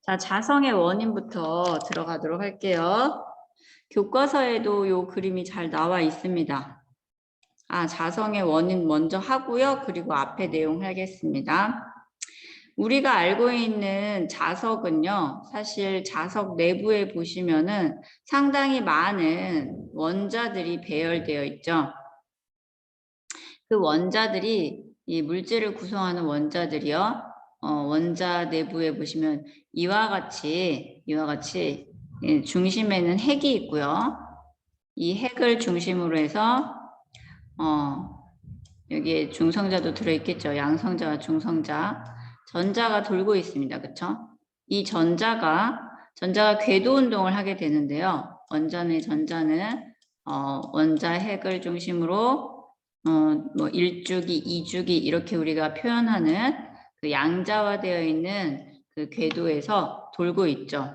자, 자성의 원인부터 들어가도록 할게요. 교과서에도 요 그림이 잘 나와 있습니다. 자성의 원인 먼저 하고요. 그리고 앞에 내용 하겠습니다. 우리가 알고 있는 자석은요, 사실 자석 내부에 보시면은 상당히 많은 원자들이 배열되어 있죠. 그 원자들이 이 물질을 구성하는 원자들이요. 원자 내부에 보시면 이와 같이 중심에는 핵이 있고요. 이 핵을 중심으로 해서 여기에 중성자도 들어있겠죠. 양성자와 중성자. 전자가 돌고 있습니다. 그렇죠? 이 전자가 궤도 운동을 하게 되는데요. 전자는 원자 핵을 중심으로 뭐 1주기, 2주기 이렇게 우리가 표현하는 그 양자화되어 있는 그 궤도에서 돌고 있죠.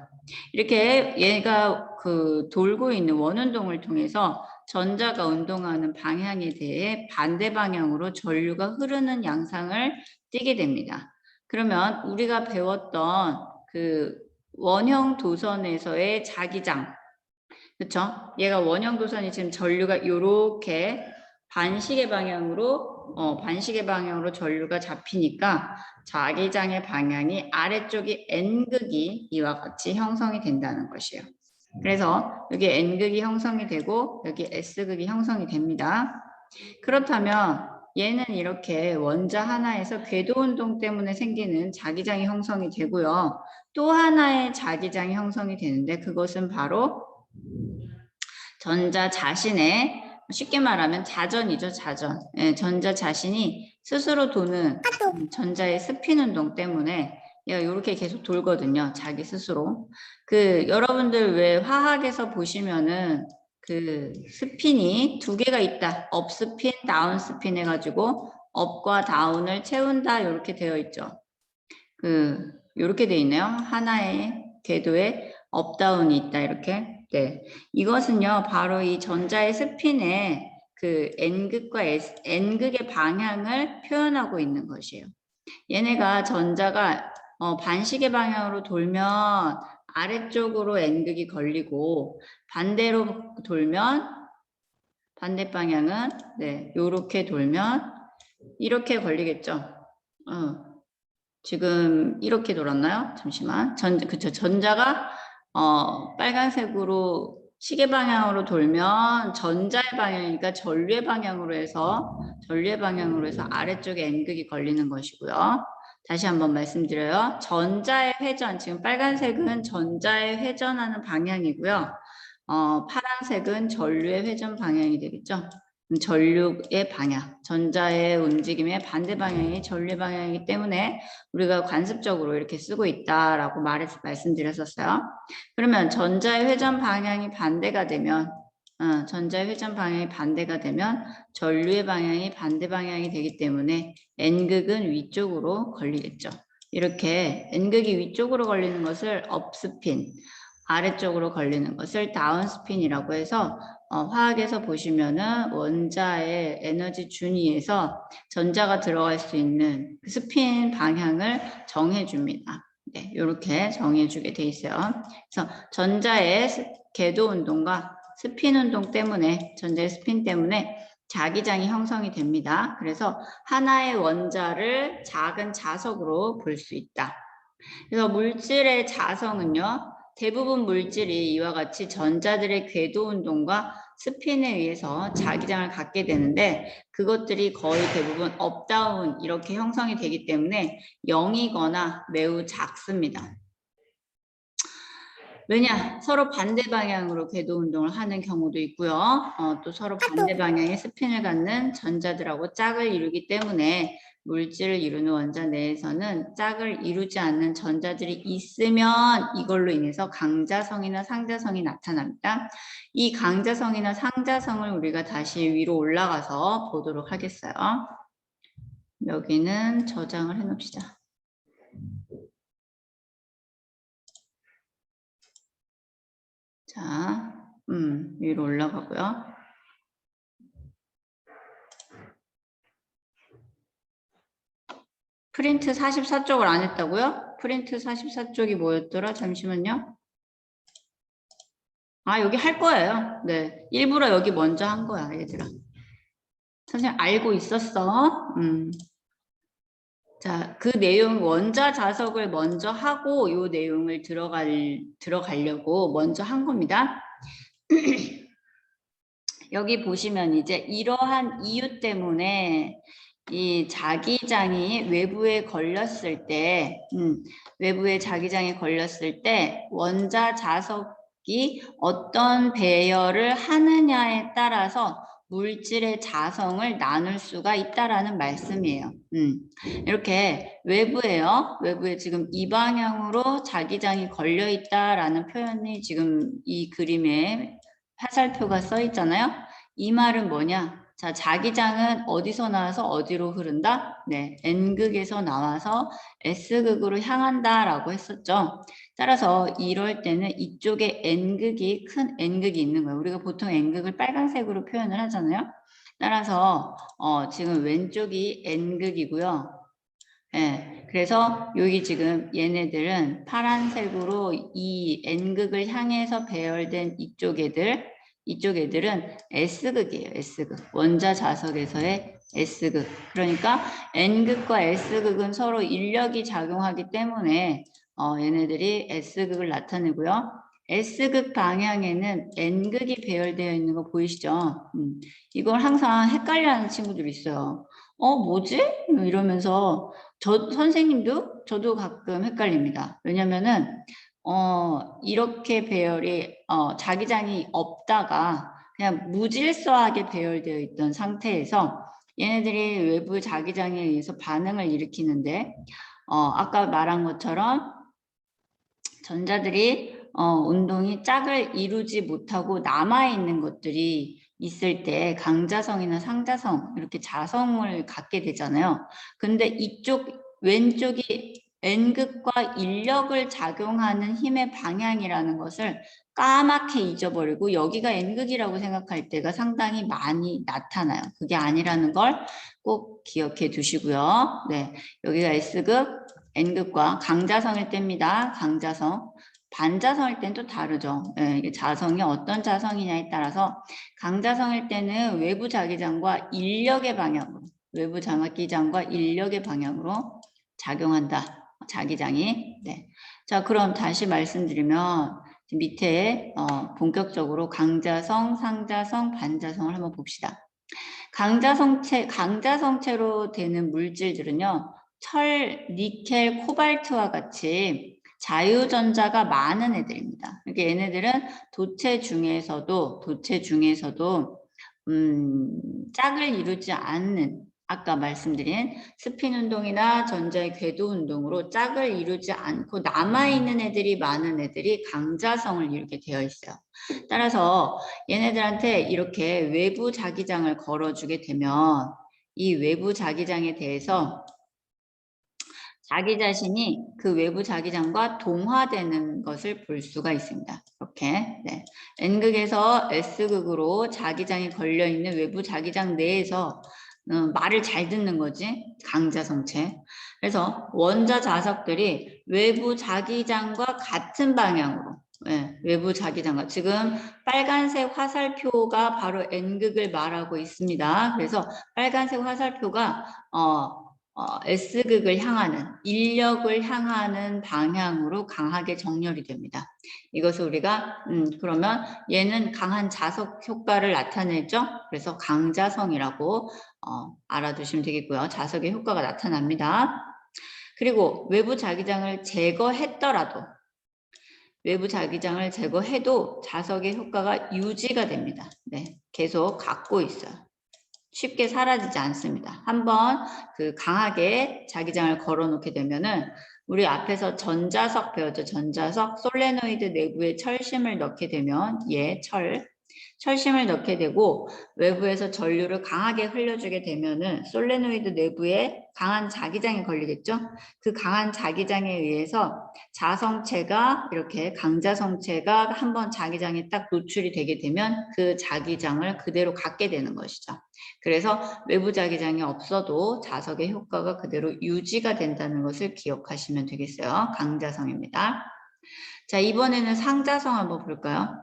이렇게 얘가 그 돌고 있는 원운동을 통해서 전자가 운동하는 방향에 대해 반대 방향으로 전류가 흐르는 양상을 띠게 됩니다. 그러면 우리가 배웠던 그 원형 도선에서의 자기장, 그렇죠? 얘가 원형 도선이 지금 전류가 이렇게 반시계 방향으로 전류가 잡히니까 자기장의 방향이 아래쪽이 N극이 이와 같이 형성이 된다는 것이에요. 그래서 여기 N극이 형성이 되고 여기 S극이 형성이 됩니다. 그렇다면 얘는 이렇게 원자 하나에서 궤도 운동 때문에 생기는 자기장이 형성이 되고요. 또 하나의 자기장이 형성이 되는데 그것은 바로 전자 자신의, 쉽게 말하면 자전이죠, 자전. 예, 전자 자신이 스스로 도는 전자의 스핀 운동 때문에 얘가 이렇게 계속 돌거든요, 자기 스스로. 여러분들 왜 화학에서 보시면은 그 스핀이 두 개가 있다. 업 스핀, 다운 스핀 해가지고 업과 다운을 채운다, 이렇게 되어 있죠. 이렇게 되어 있네요. 하나의 궤도에 업, 다운이 있다, 이렇게. 네, 이것은요 바로 이 전자의 스핀의 그 N극과 N극의 방향을 표현하고 있는 것이에요. 얘네가 전자가 반시계 방향으로 돌면 아래쪽으로 N극이 걸리고 반대로 돌면 반대 방향은 요렇게 돌면 이렇게 걸리겠죠. 지금 이렇게 돌았나요? 잠시만. 그쵸. 전자가 빨간색으로 시계 방향으로 돌면 전자의 방향이니까 전류의 방향으로 해서 아래쪽에 N극이 걸리는 것이고요. 다시 한번 말씀드려요. 전자의 회전, 지금 빨간색은 전자의 회전하는 방향이고요. 파란색은 전류의 회전 방향이 되겠죠. 전류의 방향, 전자의 움직임의 반대 방향이 전류 방향이기 때문에 우리가 관습적으로 이렇게 쓰고 있다라고 말씀드렸었어요. 그러면 전자의 회전 방향이 반대가 되면 전류의 방향이 반대 방향이 되기 때문에 N극은 위쪽으로 걸리겠죠. 이렇게 N극이 위쪽으로 걸리는 것을 업스핀, 아래쪽으로 걸리는 것을 다운스핀이라고 해서 화학에서 보시면은 원자의 에너지 준위에서 전자가 들어갈 수 있는 그 스핀 방향을 정해줍니다. 네, 이렇게 정해주게 돼 있어요. 그래서 전자의 궤도 운동과 스핀 운동 때문에, 전자의 스핀 때문에 자기장이 형성이 됩니다. 그래서 하나의 원자를 작은 자석으로 볼 수 있다. 그래서 물질의 자성은요, 대부분 물질이 이와 같이 전자들의 궤도 운동과 스핀에 의해서 자기장을 갖게 되는데 그것들이 거의 대부분 업다운 이렇게 형성이 되기 때문에 0이거나 매우 작습니다. 왜냐? 서로 반대 방향으로 궤도 운동을 하는 경우도 있고요. 또 서로 반대 방향의 스핀을 갖는 전자들하고 짝을 이루기 때문에 물질을 이루는 원자 내에서는 짝을 이루지 않는 전자들이 있으면 이걸로 인해서 강자성이나 상자성이 나타납니다. 이 강자성이나 상자성을 우리가 다시 위로 올라가서 보도록 하겠어요. 여기는 저장을 해 놓읍시다. 자, 위로 올라가고요. 프린트 44쪽을 안 했다고요? 프린트 44쪽이 뭐였더라? 잠시만요. 아, 여기 할 거예요. 네. 일부러 여기 먼저 한 거야, 얘들아. 선생님 알고 있었어. 자, 그 내용 원자 자석을 먼저 하고 요 내용을 들어가려고 먼저 한 겁니다. 여기 보시면 이제 이러한 이유 때문에 이 자기장이 외부에 걸렸을 때, 외부에 자기장이 걸렸을 때 원자 자석이 어떤 배열을 하느냐에 따라서 물질의 자성을 나눌 수가 있다라는 말씀이에요. 이렇게 외부에요. 외부에 지금 이 방향으로 자기장이 걸려 있다라는 표현이 지금 이 그림에 화살표가 써 있잖아요. 이 말은 뭐냐? 자, 자기장은 어디서 나와서 어디로 흐른다? 네, N극에서 나와서 S극으로 향한다라고 했었죠. 따라서 이럴 때는 이쪽에 N극이 큰 N극이 있는 거예요. 우리가 보통 N극을 빨간색으로 표현을 하잖아요. 따라서 지금 왼쪽이 N극이고요. 네, 그래서 여기 지금 얘네들은 파란색으로 이 N극을 향해서 배열된 이쪽 애들은 S극이에요. S극. 원자 자석에서의 S극. 그러니까 N극과 S극은 서로 인력이 작용하기 때문에 얘네들이 S극을 나타내고요. S극 방향에는 N극이 배열되어 있는 거 보이시죠? 이걸 항상 헷갈려하는 친구들이 있어요. 뭐지? 이러면서 선생님도 저도 가끔 헷갈립니다. 왜냐면은 이렇게 배열이 자기장이 없다가 그냥 무질서하게 배열되어 있던 상태에서 얘네들이 외부 자기장에 의해서 반응을 일으키는데 아까 말한 것처럼 전자들이 운동이 짝을 이루지 못하고 남아있는 것들이 있을 때 강자성이나 상자성 이렇게 자성을 갖게 되잖아요. 근데 이쪽 왼쪽이 N극과 인력을 작용하는 힘의 방향이라는 것을 까맣게 잊어버리고 여기가 N극이라고 생각할 때가 상당히 많이 나타나요. 그게 아니라는 걸 꼭 기억해 두시고요. 네, 여기가 S극, N극과 강자성일 때입니다. 강자성. 반자성일 때는 또 다르죠. 네, 이게 자성이 어떤 자성이냐에 따라서 강자성일 때는 외부 자기장과 인력의 방향으로 외부 자기장과 인력의 방향으로 작용한다. 자기장이. 네. 자, 그럼 다시 말씀드리면 밑에 본격적으로 강자성, 상자성, 반자성을 한번 봅시다. 강자성체로 되는 물질들은요. 철, 니켈, 코발트와 같이 자유전자가 많은 애들입니다. 그러니까 얘네들은 도체 중에서도 짝을 이루지 않는 아까 말씀드린 스핀 운동이나 전자의 궤도 운동으로 짝을 이루지 않고 남아있는 애들이 많은 애들이 강자성을 이루게 되어 있어요. 따라서 얘네들한테 이렇게 외부 자기장을 걸어주게 되면 이 외부 자기장에 대해서 자기 자신이 그 외부 자기장과 동화되는 것을 볼 수가 있습니다. 이렇게 네. N극에서 S극으로 자기장이 걸려있는 외부 자기장 내에서 말을 잘 듣는 거지. 강자성체. 그래서 원자 자석들이 외부 자기장과 같은 방향으로 외부 자기장과 지금 빨간색 화살표가 바로 N극을 말하고 있습니다. 그래서 빨간색 화살표가 S극을 향하는 인력을 향하는 방향으로 강하게 정렬이 됩니다. 이것을 우리가 그러면 얘는 강한 자석 효과를 나타내죠. 그래서 강자성이라고 알아두시면 되겠고요. 자석의 효과가 나타납니다. 그리고 외부 자기장을 제거했더라도 외부 자기장을 제거해도 자석의 효과가 유지가 됩니다. 네, 계속 갖고 있어요. 쉽게 사라지지 않습니다. 한번 그 강하게 자기장을 걸어놓게 되면은 우리 앞에서 전자석 배웠죠. 전자석 솔레노이드 내부에 철심을 넣게 되면 철 철심을 넣게 되고 외부에서 전류를 강하게 흘려주게 되면은 솔레노이드 내부에 강한 자기장이 걸리겠죠. 그 강한 자기장에 의해서 자성체가 이렇게 강자성체가 한번 자기장에 딱 노출이 되게 되면 그 자기장을 그대로 갖게 되는 것이죠. 그래서 외부 자기장이 없어도 자석의 효과가 그대로 유지가 된다는 것을 기억하시면 되겠어요. 강자성입니다. 자, 이번에는 상자성 한번 볼까요?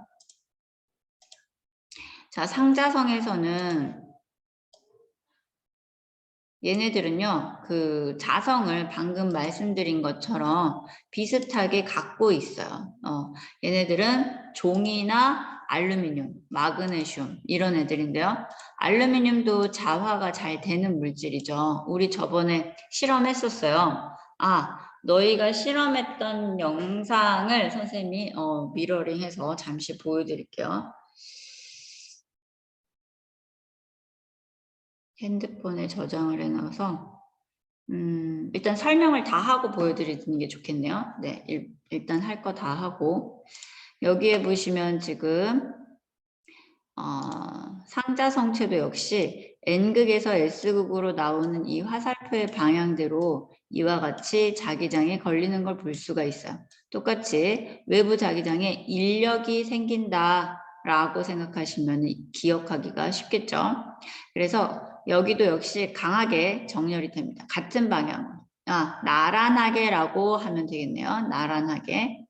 자, 상자성에서는 얘네들은요, 그 자성을 방금 말씀드린 것처럼 비슷하게 갖고 있어요. 얘네들은 종이나 알루미늄, 마그네슘 이런 애들인데요. 알루미늄도 자화가 잘 되는 물질이죠. 우리 저번에 실험했었어요. 아, 너희가 실험했던 영상을 선생님이 미러링해서 잠시 보여드릴게요. 핸드폰에 저장을 해놔서 일단 설명을 다 하고 보여드리는 게 좋겠네요. 네, 일단 할 거 다 하고 여기에 보시면 지금 상자 성체도 역시 N극에서 S극으로 나오는 이 화살표의 방향대로 이와 같이 자기장에 걸리는 걸 볼 수가 있어요. 똑같이 외부 자기장에 인력이 생긴다라고 생각하시면 기억하기가 쉽겠죠. 그래서 여기도 역시 강하게 정렬이 됩니다. 같은 방향으로. 나란하게라고 하면 되겠네요. 나란하게.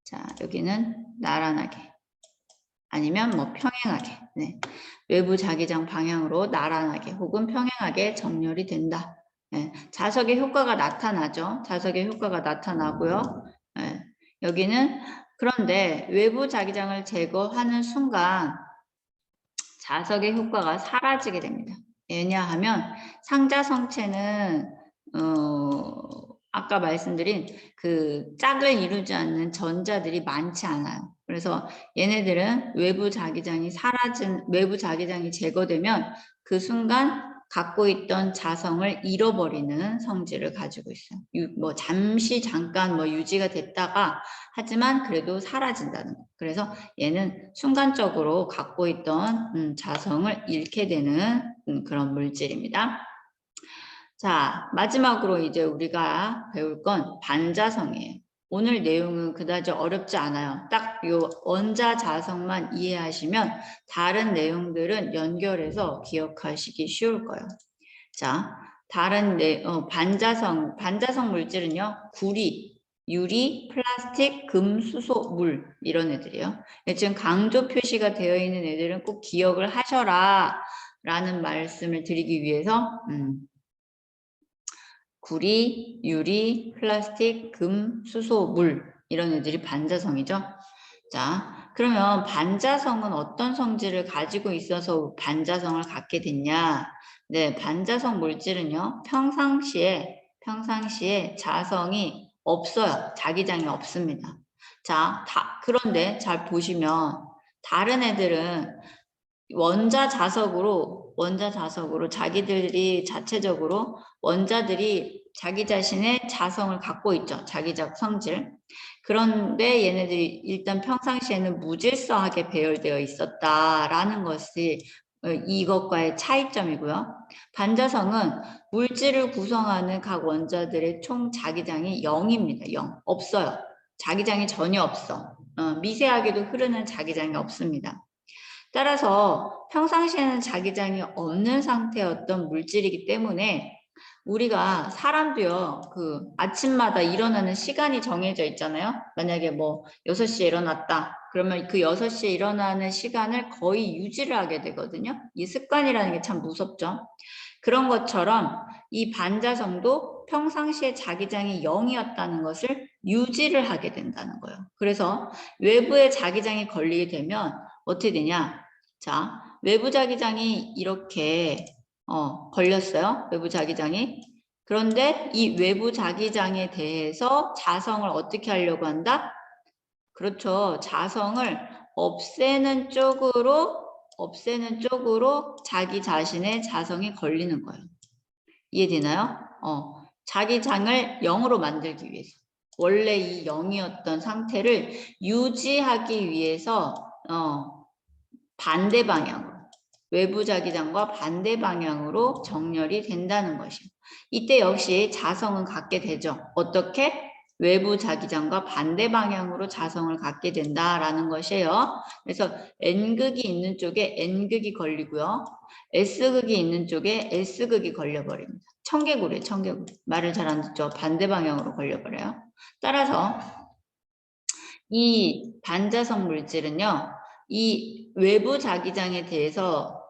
자, 여기는 나란하게. 아니면 뭐 평행하게. 네. 외부 자기장 방향으로 나란하게 혹은 평행하게 정렬이 된다. 네. 자석의 효과가 나타나죠. 자석의 효과가 나타나고요. 네. 여기는 그런데 외부 자기장을 제거하는 순간 자석의 효과가 사라지게 됩니다. 왜냐하면 상자성체는 아까 말씀드린 그 짝을 이루지 않는 전자들이 많지 않아요. 그래서 얘네들은 외부 자기장이 제거되면 그 순간 갖고 있던 자성을 잃어버리는 성질을 가지고 있어요. 잠깐 유지가 됐다가 하지만 그래도 사라진다는 거. 그래서 얘는 순간적으로 갖고 있던 자성을 잃게 되는 그런 물질입니다. 자, 마지막으로 이제 우리가 배울 건 반자성이에요. 오늘 내용은 그다지 어렵지 않아요. 딱 요 원자 자성만 이해하시면 다른 내용들은 연결해서 기억하시기 쉬울 거예요. 자, 반자성 물질은요, 구리, 유리, 플라스틱, 금, 수소, 물 이런 애들이에요. 지금 강조 표시가 되어 있는 애들은 꼭 기억을 하셔라 라는 말씀을 드리기 위해서 구리, 유리, 플라스틱, 금, 수소, 물 이런 애들이 반자성이죠. 자, 그러면 반자성은 어떤 성질을 가지고 있어서 반자성을 갖게 됐냐? 네, 반자성 물질은요, 평상시에 자성이 없어요. 자기장이 없습니다. 자, 그런데 잘 보시면 다른 애들은 원자 자석으로 자기들이 자체적으로 원자들이 자기 자신의 자성을 갖고 있죠. 자기적 성질. 그런데 얘네들이 일단 평상시에는 무질서하게 배열되어 있었다라는 것이 이것과의 차이점이고요. 반자성은 물질을 구성하는 각 원자들의 총 자기장이 0입니다. 0. 없어요. 자기장이 전혀 없어. 미세하게도 흐르는 자기장이 없습니다. 따라서 평상시에는 자기장이 없는 상태였던 물질이기 때문에 우리가 사람도요, 그 아침마다 일어나는 시간이 정해져 있잖아요. 만약에 6시에 일어났다. 그러면 그 6시에 일어나는 시간을 거의 유지를 하게 되거든요. 이 습관이라는 게 참 무섭죠. 그런 것처럼 이 반자성도 평상시에 자기장이 0이었다는 것을 유지를 하게 된다는 거예요. 그래서 외부에 자기장이 걸리게 되면 어떻게 되냐? 자, 외부 자기장이 이렇게 걸렸어요. 외부 자기장이. 그런데 이 외부 자기장에 대해서 자성을 어떻게 하려고 한다? 그렇죠. 자성을 없애는 쪽으로 자기 자신의 자성이 걸리는 거예요. 이해되나요? 자기장을 0으로 만들기 위해서. 원래 이 0이었던 상태를 유지하기 위해서 반대 방향으로 외부 자기장과 반대 방향으로 정렬이 된다는 것이에요. 이때 역시 자성은 갖게 되죠. 어떻게? 외부 자기장과 반대 방향으로 자성을 갖게 된다라는 것이에요. 그래서 N극이 있는 쪽에 N극이 걸리고요. S극이 있는 쪽에 S극이 걸려버립니다. 청개구리예요, 청개구리. 말을 잘 안 듣죠. 반대 방향으로 걸려버려요. 따라서 이 반자성 물질은요, 이 외부 자기장에 대해서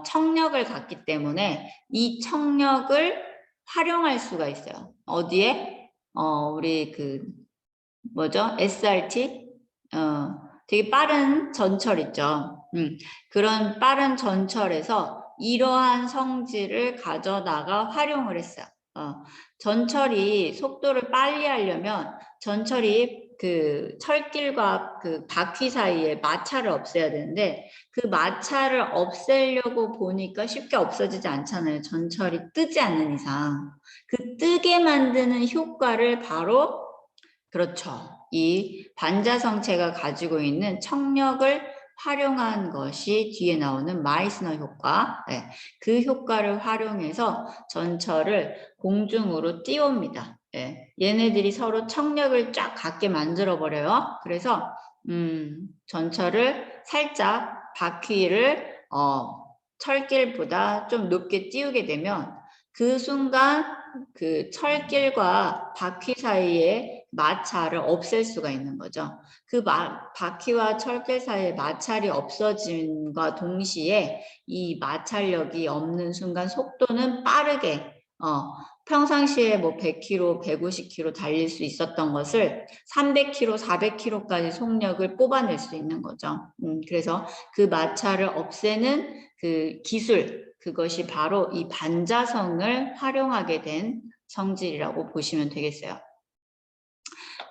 청력을 갖기 때문에 이 청력을 활용할 수가 있어요. 어디에? 우리 그 뭐죠? SRT? 되게 빠른 전철 있죠. 그런 빠른 전철에서 이러한 성질을 가져다가 활용을 했어요. 전철이 속도를 빨리 하려면 전철이 그 철길과 그 바퀴 사이에 마찰을 없애야 되는데 그 마찰을 없애려고 보니까 쉽게 없어지지 않잖아요. 전철이 뜨지 않는 이상. 그 뜨게 만드는 효과를 바로 그렇죠. 이 반자성체가 가지고 있는 청력을 활용한 것이 뒤에 나오는 마이스너 효과. 네, 그 효과를 활용해서 전철을 공중으로 띄웁니다. 네, 얘네들이 서로 청력을 쫙 갖게 만들어 버려요. 그래서 전철을 살짝 바퀴를 철길보다 좀 높게 띄우게 되면 그 순간 그 철길과 바퀴 사이에 마찰을 없앨 수가 있는 거죠. 그 바퀴와 철길 사이에 마찰이 없어짐과 동시에 이 마찰력이 없는 순간 속도는 빠르게 평상시에 뭐 100km, 150km 달릴 수 있었던 것을 300km, 400km까지 속력을 뽑아낼 수 있는 거죠. 그래서 그 마찰을 없애는 그 기술, 그것이 바로 이 반자성을 활용하게 된 성질이라고 보시면 되겠어요.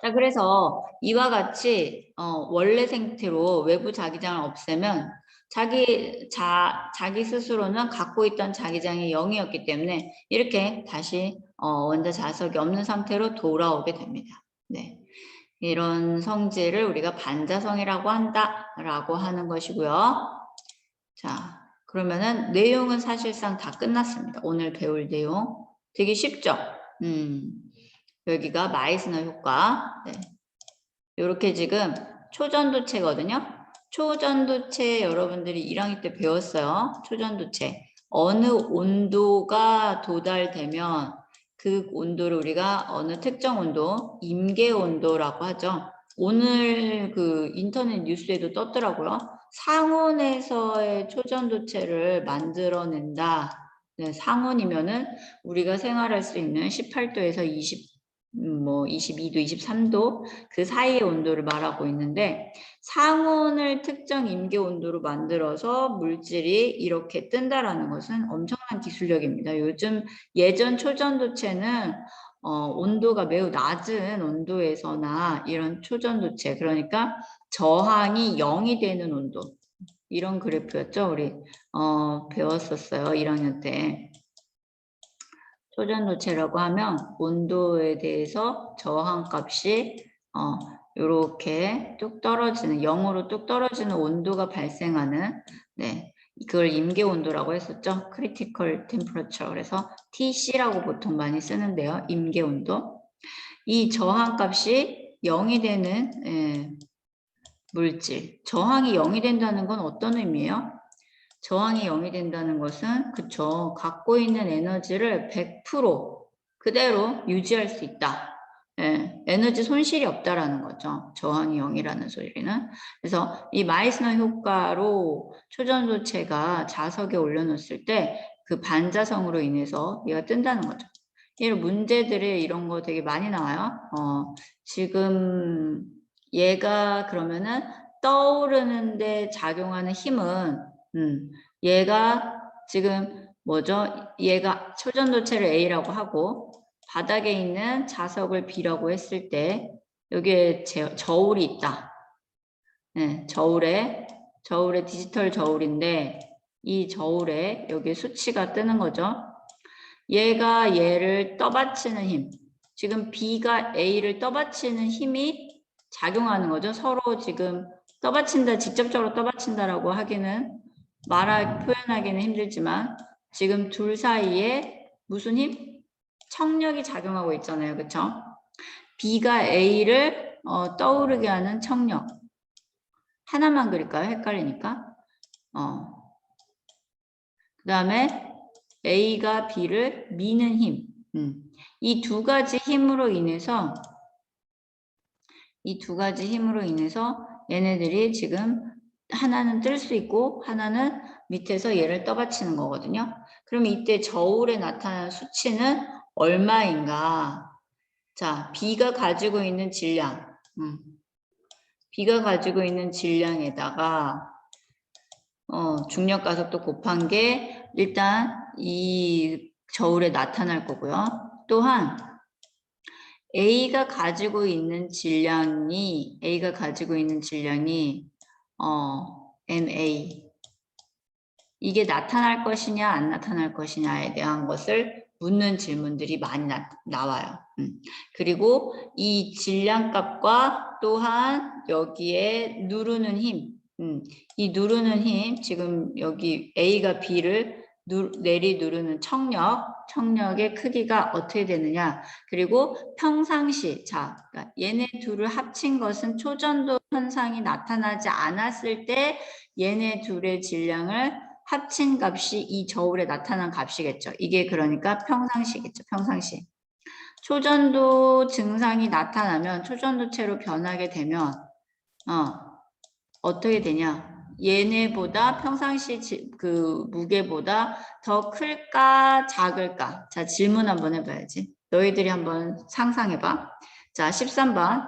자, 그래서 이와 같이 원래 상태로 외부 자기장을 없애면 자기 스스로는 갖고 있던 자기장이 0이었기 때문에 이렇게 다시 원자 자석이 없는 상태로 돌아오게 됩니다. 네. 이런 성질을 우리가 반자성이라고 한다라고 하는 것이고요. 자, 그러면은 내용은 사실상 다 끝났습니다. 오늘 배울 내용 되게 쉽죠? 여기가 마이스너 효과. 네. 이렇게 지금 초전도체거든요. 초전도체 여러분들이 1학년 때 배웠어요. 초전도체. 어느 온도가 도달되면 그 온도를 우리가 어느 특정 온도, 임계 온도라고 하죠. 오늘 그 인터넷 뉴스에도 떴더라고요. 상온에서의 초전도체를 만들어낸다. 네, 상온이면은 우리가 생활할 수 있는 18도에서 22도, 23도 그 사이의 온도를 말하고 있는데 상온을 특정 임계 온도로 만들어서 물질이 이렇게 뜬다라는 것은 엄청난 기술력입니다. 요즘 예전 초전도체는 온도가 매우 낮은 온도에서나 이런 초전도체, 그러니까 저항이 0이 되는 온도, 이런 그래프였죠. 우리 배웠었어요. 1학년 때. 초전도체라고 하면 온도에 대해서 저항값이 이렇게 뚝 떨어지는 0으로 뚝 떨어지는 온도가 발생하는, 네, 그걸 임계 온도라고 했었죠. 크리티컬 템퍼러처. 그래서 TC라고 보통 많이 쓰는데요. 임계 온도. 이 저항값이 0이 되는 물질. 저항이 0이 된다는 건 어떤 의미예요? 저항이 0이 된다는 것은 그쵸, 갖고 있는 에너지를 100% 그대로 유지할 수 있다. 예, 에너지 손실이 없다라는 거죠. 저항이 0이라는 소리는. 그래서 이 마이스너 효과로 초전도체가 자석에 올려놓았을 때 그 반자성으로 인해서 얘가 뜬다는 거죠. 이런 문제들이 이런 거 되게 많이 나와요. 지금 얘가 그러면은 떠오르는데 작용하는 힘은 얘가 지금 뭐죠? 얘가 초전도체를 A라고 하고 바닥에 있는 자석을 B라고 했을 때 여기에 저울이 있다. 네, 저울에 디지털 저울인데 이 저울에 여기 수치가 뜨는 거죠. 얘가 얘를 떠받치는 힘. 지금 B가 A를 떠받치는 힘이 작용하는 거죠. 서로 지금 떠받친다, 직접적으로 떠받친다라고 하기는 표현하기는 힘들지만 지금 둘 사이에 무슨 힘? 청력이 작용하고 있잖아요. 그쵸? B가 A를 떠오르게 하는 청력. 하나만 그릴까요? 헷갈리니까. 그 다음에 A가 B를 미는 힘. 이 두 가지 힘으로 인해서 얘네들이 지금 하나는 뜰 수 있고 하나는 밑에서 얘를 떠받치는 거거든요. 그럼 이때 저울에 나타나는 수치는 얼마인가? 자, B가 가지고 있는 질량. B가 가지고 있는 질량에다가 중력 가속도 곱한 게 일단 이 저울에 나타날 거고요. 또한 A가 가지고 있는 질량이 MA 이게 나타날 것이냐 안 나타날 것이냐에 대한 것을 묻는 질문들이 많이 나와요. 그리고 이 질량값과 또한 여기에 누르는 힘, 이 누르는 힘, 지금 여기 A가 B를 누르는 청력의 크기가 어떻게 되느냐. 그리고 평상시, 자, 그러니까 얘네 둘을 합친 것은 초전도 현상이 나타나지 않았을 때 얘네 둘의 질량을 합친 값이 이 저울에 나타난 값이겠죠. 이게 그러니까 평상시겠죠. 평상시. 초전도 증상이 나타나면 초전도체로 변하게 되면 어떻게 되냐? 얘네보다 평상시 그 무게보다 더 클까 작을까? 자, 질문 한번 해봐야지. 너희들이 한번 상상해봐. 자, 13번.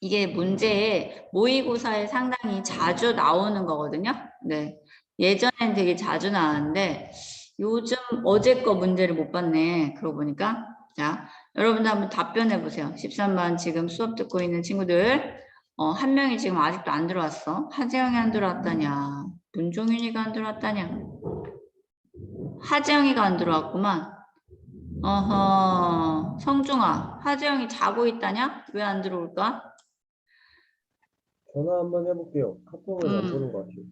이게 문제에 모의고사에 상당히 자주 나오는 거거든요. 네. 예전엔 되게 자주 나왔는데 요즘 어제 거 문제를 못 봤네. 그러고 보니까. 자, 여러분들 한번 답변해 보세요. 13번 지금 수업 듣고 있는 친구들. 한 명이 지금 아직도 안 들어왔어. 하재영이 안 들어왔다냐. 문종윤이가 안 들어왔다냐. 하재영이가 안 들어왔구만. 어허. 성중아, 하재영이 자고 있다냐? 왜 안 들어올까? 전화 한번 해볼게요. 카톡은 안 보는 것 같아요.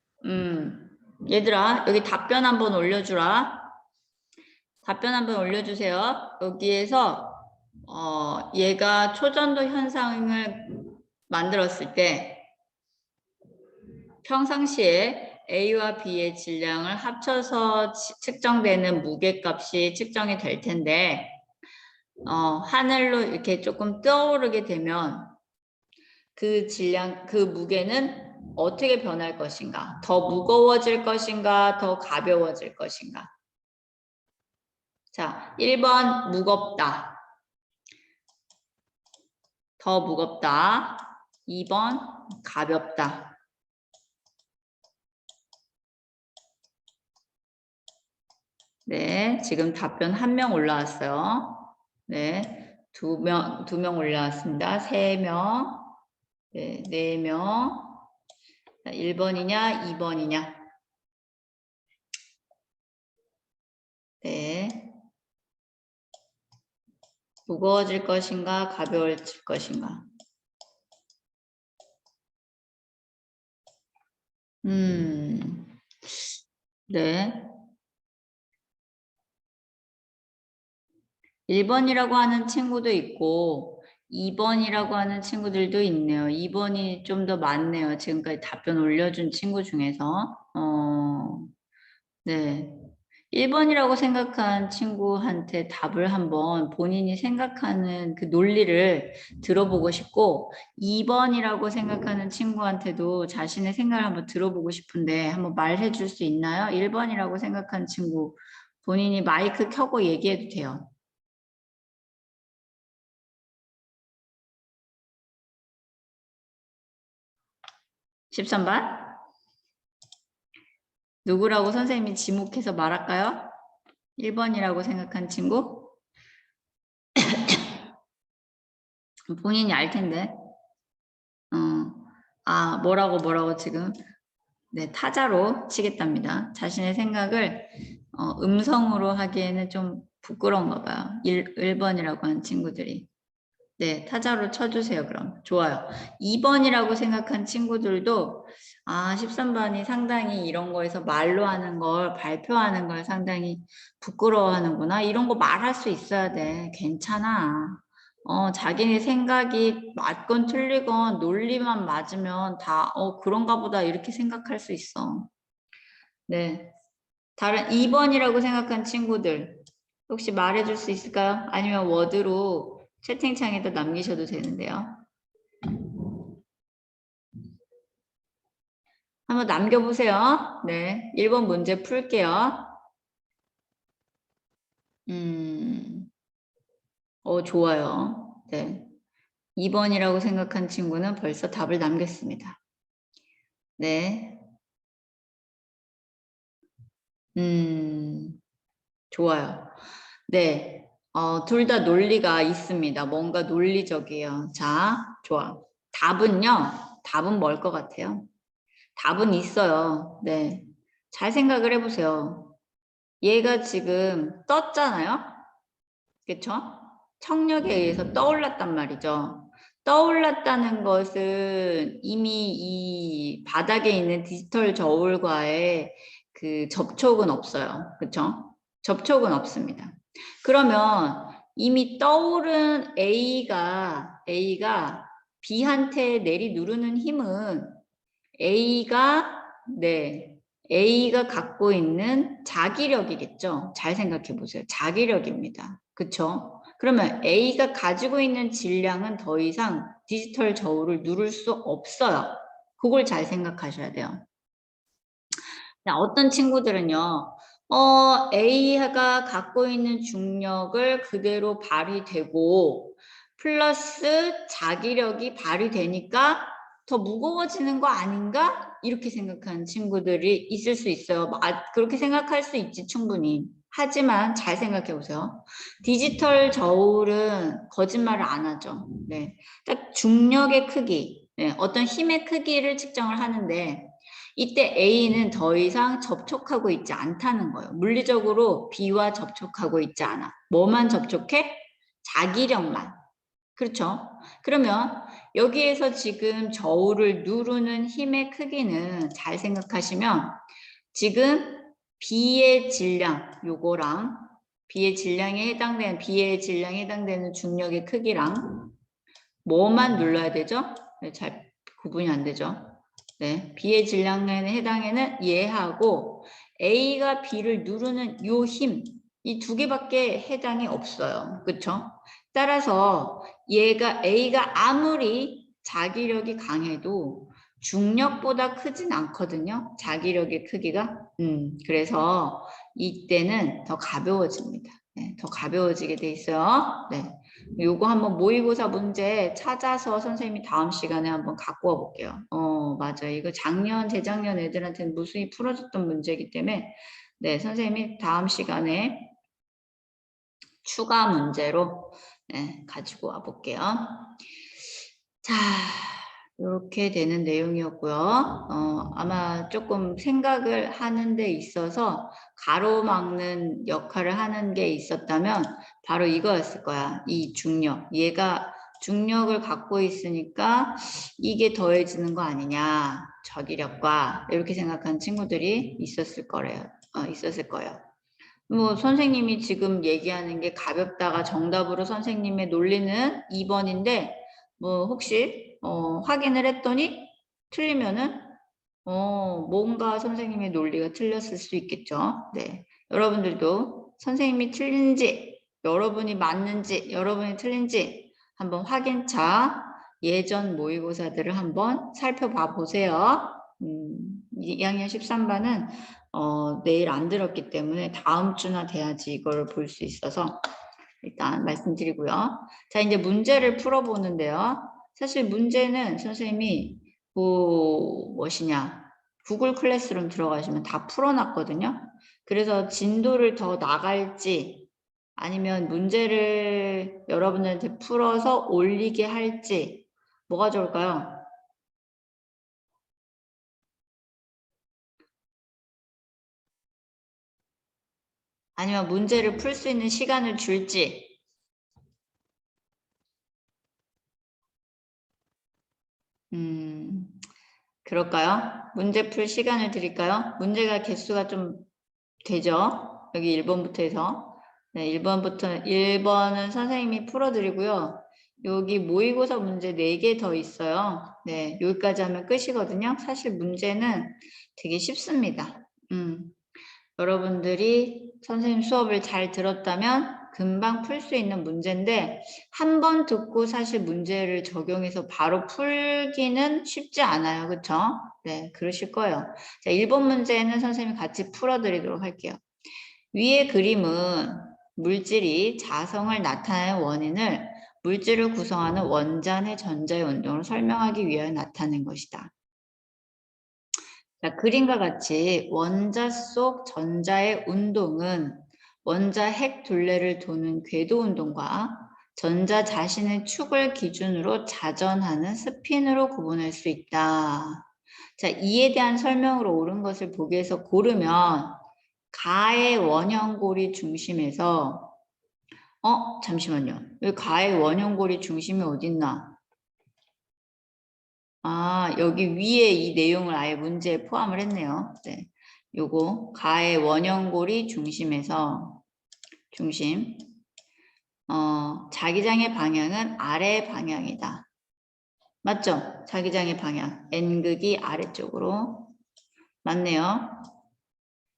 얘들아, 여기 답변 한번 올려주라. 답변 한번 올려주세요. 여기에서 얘가 초전도 현상을 만들었을 때 평상시에 A와 B의 질량을 합쳐서 측정되는 무게값이 측정이 될 텐데 하늘로 이렇게 조금 떠오르게 되면 그 질량, 그 무게는 어떻게 변할 것인가? 더 무거워질 것인가? 더 가벼워질 것인가? 자, 1번 무겁다. 더 무겁다. 2번 가볍다. 네, 지금 답변 1명 올라왔어요. 네, 2명 올라왔습니다. 3명, 네, 4명. 1번이냐, 2번이냐? 네. 무거워질 것인가, 가벼워질 것인가? 네. 1번이라고 하는 친구도 있고 2번이라고 하는 친구들도 있네요. 2번이 좀 더 많네요. 지금까지 답변 올려준 친구 중에서. 네. 1번이라고 생각한 친구한테 답을 한번 본인이 생각하는 그 논리를 들어보고 싶고 2번이라고 생각하는 친구한테도 자신의 생각을 한번 들어보고 싶은데 한번 말해 줄 수 있나요? 1번이라고 생각한 친구 본인이 마이크 켜고 얘기해도 돼요. 13번? 누구라고 선생님이 지목해서 말할까요? 1번이라고 생각한 친구? 본인이 알 텐데. 뭐라고 지금. 네, 타자로 치겠답니다. 자신의 생각을 음성으로 하기에는 좀 부끄러운가 봐요. 1번이라고 하는 친구들이. 네, 타자로 쳐주세요, 그럼. 좋아요. 2번이라고 생각한 친구들도, 13번이 상당히 이런 거에서 말로 하는 걸, 발표하는 걸 상당히 부끄러워하는구나. 이런 거 말할 수 있어야 돼. 괜찮아. 자기네 생각이 맞건 틀리건 논리만 맞으면 다, 그런가 보다 이렇게 생각할 수 있어. 네. 다른 2번이라고 생각한 친구들, 혹시 말해줄 수 있을까요? 아니면 워드로 채팅창에다 남기셔도 되는데요. 한번 남겨보세요. 네. 1번 문제 풀게요. 좋아요. 네. 2번이라고 생각한 친구는 벌써 답을 남겼습니다. 네. 좋아요. 네. 둘 다 논리가 있습니다. 뭔가 논리적이에요. 자, 좋아. 답은 뭘 것 같아요? 답은 있어요. 네. 잘 생각을 해보세요. 얘가 지금 떴잖아요? 그쵸? 청력에 의해서 떠올랐단 말이죠. 떠올랐다는 것은 이미 이 바닥에 있는 디지털 저울과의 그 접촉은 없어요. 그쵸? 접촉은 없습니다. 그러면 이미 떠오른 A가 B한테 내리 누르는 힘은 A가, 네, A가 갖고 있는 자기력이겠죠. 잘 생각해 보세요. 자기력입니다. 그쵸? 그러면 A가 가지고 있는 질량은 더 이상 디지털 저울을 누를 수 없어요. 그걸 잘 생각하셔야 돼요. 어떤 친구들은요, A가 갖고 있는 중력을 그대로 발휘되고, 플러스 자기력이 발휘되니까 더 무거워지는 거 아닌가? 이렇게 생각하는 친구들이 있을 수 있어요. 그렇게 생각할 수 있지, 충분히. 하지만 잘 생각해 보세요. 디지털 저울은 거짓말을 안 하죠. 네. 딱 중력의 크기, 네. 어떤 힘의 크기를 측정을 하는데, 이때 A는 더 이상 접촉하고 있지 않다는 거예요. 물리적으로 B와 접촉하고 있지 않아. 뭐만 접촉해? 자기력만. 그렇죠? 그러면 여기에서 지금 저울을 누르는 힘의 크기는 잘 생각하시면 지금 B의 질량, 요거랑 B의 질량에 해당되는 중력의 크기랑 뭐만 눌러야 되죠? 네, 잘 구분이 안 되죠? 네, B의 질량에 해당하는 얘하고 A가 B를 누르는 요 힘, 이 두 개밖에 해당이 없어요. 그렇죠? 따라서 A가 아무리 자기력이 강해도 중력보다 크진 않거든요. 자기력의 크기가. 그래서 이때는 더 가벼워집니다. 네, 더 가벼워지게 돼 있어요. 네. 요거 한번 모의고사 문제 찾아서 선생님이 다음 시간에 한번 갖고 와 볼게요. 맞아요. 이거 재작년 애들한테는 무수히 풀어줬던 문제이기 때문에 네, 선생님이 다음 시간에 추가 문제로 네, 가지고 와 볼게요. 자, 이렇게 되는 내용이었고요. 아마 조금 생각을 하는 데 있어서 가로막는 역할을 하는 게 있었다면 바로 이거였을 거야. 이 중력. 얘가 중력을 갖고 있으니까 이게 더해지는 거 아니냐. 저기력과 이렇게 생각한 친구들이 있었을 거예요. 뭐 선생님이 지금 얘기하는 게 가볍다가 정답으로 선생님의 논리는 2번인데 뭐 혹시 확인을 했더니 틀리면은 뭔가 선생님의 논리가 틀렸을 수 있겠죠. 네. 여러분들도 선생님이 틀린지 여러분이 맞는지 여러분이 틀린지 한번 확인차 예전 모의고사들을 한번 살펴봐 보세요. 2학년 13반은 내일 안 들었기 때문에 다음 주나 돼야지 이걸 볼 수 있어서 일단 말씀드리고요. 자, 이제 문제를 풀어보는데요. 사실 문제는 선생님이 구글 클래스룸 들어가시면 다 풀어놨거든요. 그래서 진도를 더 나갈지 아니면 문제를 여러분들한테 풀어서 올리게 할지 뭐가 좋을까요? 아니면 문제를 풀 수 있는 시간을 줄지 그럴까요? 문제 풀 시간을 드릴까요? 문제가 개수가 좀 되죠? 여기 1번부터 해서. 네, 1번은 선생님이 풀어드리고요. 여기 모의고사 문제 4개 더 있어요. 네, 여기까지 하면 끝이거든요. 사실 문제는 되게 쉽습니다. 여러분들이 선생님 수업을 잘 들었다면 금방 풀 수 있는 문제인데 한 번 듣고 사실 문제를 적용해서 바로 풀기는 쉽지 않아요. 그렇죠? 네, 그러실 거예요. 자, 1번 문제는 선생님이 같이 풀어드리도록 할게요. 위의 그림은 물질이 자성을 나타내는 원인을 물질을 구성하는 원자의 전자의 운동을 설명하기 위하여 나타낸 것이다. 자, 그림과 같이 원자 속 전자의 운동은 원자 핵 둘레를 도는 궤도 운동과 전자 자신의 축을 기준으로 자전하는 스핀으로 구분할 수 있다. 자, 이에 대한 설명으로 옳은 것을 보기 위해서 고르면 가의 원형고리 중심에서 잠시만요. 여기 가의 원형고리 중심이 어딨나? 아, 여기 위에 이 내용을 아예 문제에 포함을 했네요. 네. 요거 가의 원형고리 중심에서 중심 자기장의 방향은 아래 방향이다. 맞죠? 자기장의 방향 N극이 아래쪽으로 맞네요.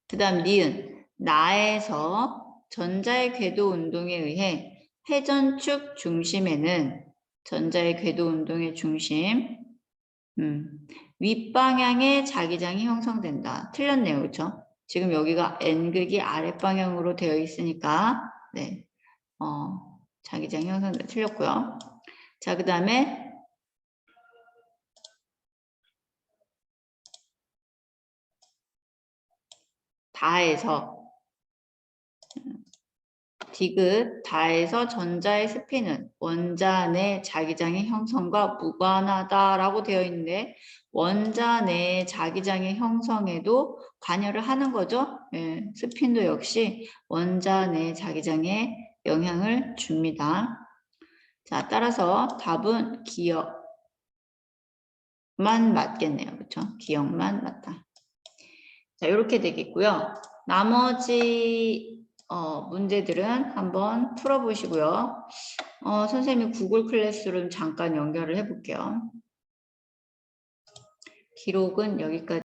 그 다음 니은 나에서 전자의 궤도 운동에 의해 회전축 중심에는 전자의 궤도 운동의 중심 윗방향의 자기장이 형성된다. 틀렸네요. 그렇죠? 지금 여기가 N극이 아랫방향으로 되어 있으니까 네, 자기장이 형성된다. 틀렸고요. 자, 그 다음에 다에서 디귿 다에서 전자의 스피는 원자 내 자기장의 형성과 무관하다라고 되어 있는데 원자 내 자기장의 형성에도 관여를 하는 거죠. 예, 스핀도 역시 원자 내 자기장에 영향을 줍니다. 자, 따라서 답은 기억만 맞겠네요. 그렇죠? 기억만 맞다. 자, 이렇게 되겠고요. 나머지 문제들은 한번 풀어보시고요. 선생님이 구글 클래스룸 잠깐 연결을 해볼게요. 기록은 여기까지.